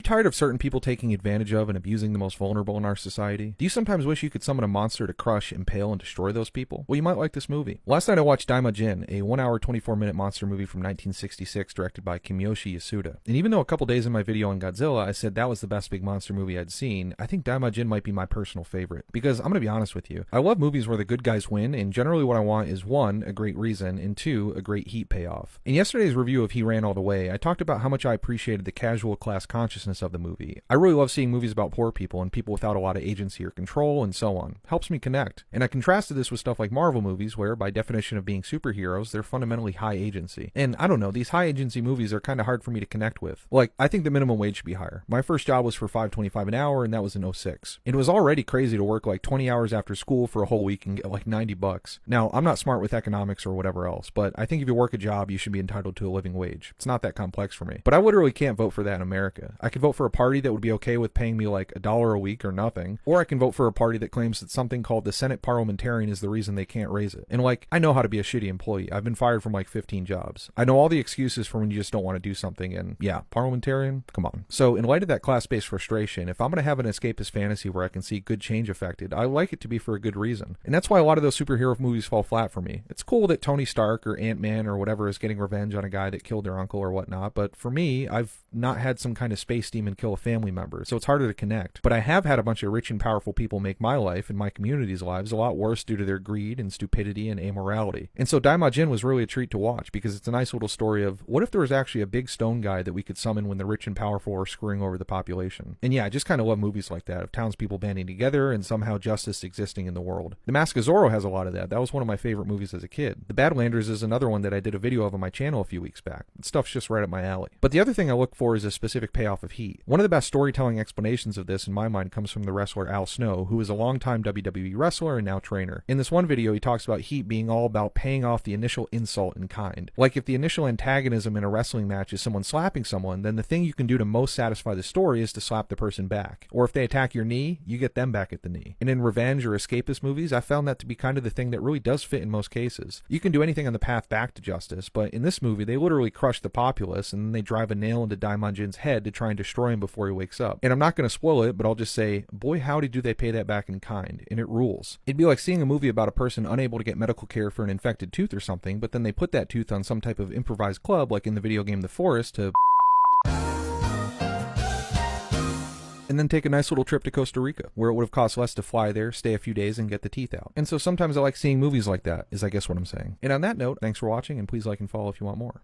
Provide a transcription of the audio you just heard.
Tired of certain people taking advantage of and abusing the most vulnerable in our society? Do you sometimes wish you could summon a monster to crush, impale, and destroy those people? Well, you might like this movie. Last night I watched Daimajin, a 1 hour 24-minute monster movie from 1966 directed by Kiyoshi Yasuda. And even though a couple days in my video on Godzilla I said that was the best big monster movie I'd seen, I think Daimajin might be my personal favorite. Because I'm gonna be honest with you, I love movies where the good guys win, and generally what I want is 1, a great reason, and 2, a great heat payoff. In yesterday's review of He Ran All the Way, I talked about how much I appreciated the casual class consciousness of the movie. I really love seeing movies about poor people and people without a lot of agency or control and so on. Helps me connect. And I contrasted this with stuff like Marvel movies where, by definition of being superheroes, they're fundamentally high agency. And I don't know, these high agency movies are kind of hard for me to connect with. Like, I think the minimum wage should be higher. My first job was for $5.25 an hour, and that was in '06. It was already crazy to work like 20 hours after school for a whole week and get like $90. Now, I'm not smart with economics or whatever else, but I think if you work a job, you should be entitled to a living wage. It's not that complex for me. But I literally can't vote for that in America. I could vote for a party that would be okay with paying me like $1 a week or nothing, or I can vote for a party that claims that something called the Senate parliamentarian is the reason they can't raise it. And like, I know how to be a shitty employee. I've been fired from like 15 jobs. I know all the excuses for when you just don't want to do something, and yeah, parliamentarian? Come on. So in light of that class-based frustration, if I'm going to have an escapist fantasy where I can see good change affected, I like it to be for a good reason. And that's why a lot of those superhero movies fall flat for me. It's cool that Tony Stark or Ant-Man or whatever is getting revenge on a guy that killed their uncle or whatnot, but for me, I've not had some kind of space demon kill a family member, so it's harder to connect. But I have had a bunch of rich and powerful people make my life and my community's lives a lot worse due to their greed and stupidity and amorality. And so Daimajin was really a treat to watch because it's a nice little story of what if there was actually a big stone guy that we could summon when the rich and powerful are screwing over the population. And yeah, I just kind of love movies like that, of townspeople banding together and somehow justice existing in the world. The Mask of Zorro has a lot of that. That was one of my favorite movies as a kid. The Badlanders is another one that I did a video of on my channel a few weeks back. That stuff's just right up my alley. But the other thing I look for is a specific payoff of heat. One of the best storytelling explanations of this in my mind comes from the wrestler Al Snow, who is a longtime WWE wrestler and now trainer. In this one video, he talks about heat being all about paying off the initial insult in kind. Like if the initial antagonism in a wrestling match is someone slapping someone, then the thing you can do to most satisfy the story is to slap the person back. Or if they attack your knee, you get them back at the knee. And in revenge or escapist movies, I found that to be kind of the thing that really does fit in most cases. You can do anything on the path back to justice, but in this movie, they literally crush the populace and then they drive a nail into Daimajin's head to try and destroy him before he wakes up. And I'm not going to spoil it, but I'll just say, boy howdy do they pay that back in kind, and it rules. It'd be like seeing a movie about a person unable to get medical care for an infected tooth or something, but then they put that tooth on some type of improvised club like in the video game The Forest to and then take a nice little trip to Costa Rica, where it would have cost less to fly there, stay a few days, and get the teeth out. And so sometimes I like seeing movies like that, is I guess what I'm saying. And on that note, thanks for watching, and please like and follow if you want more.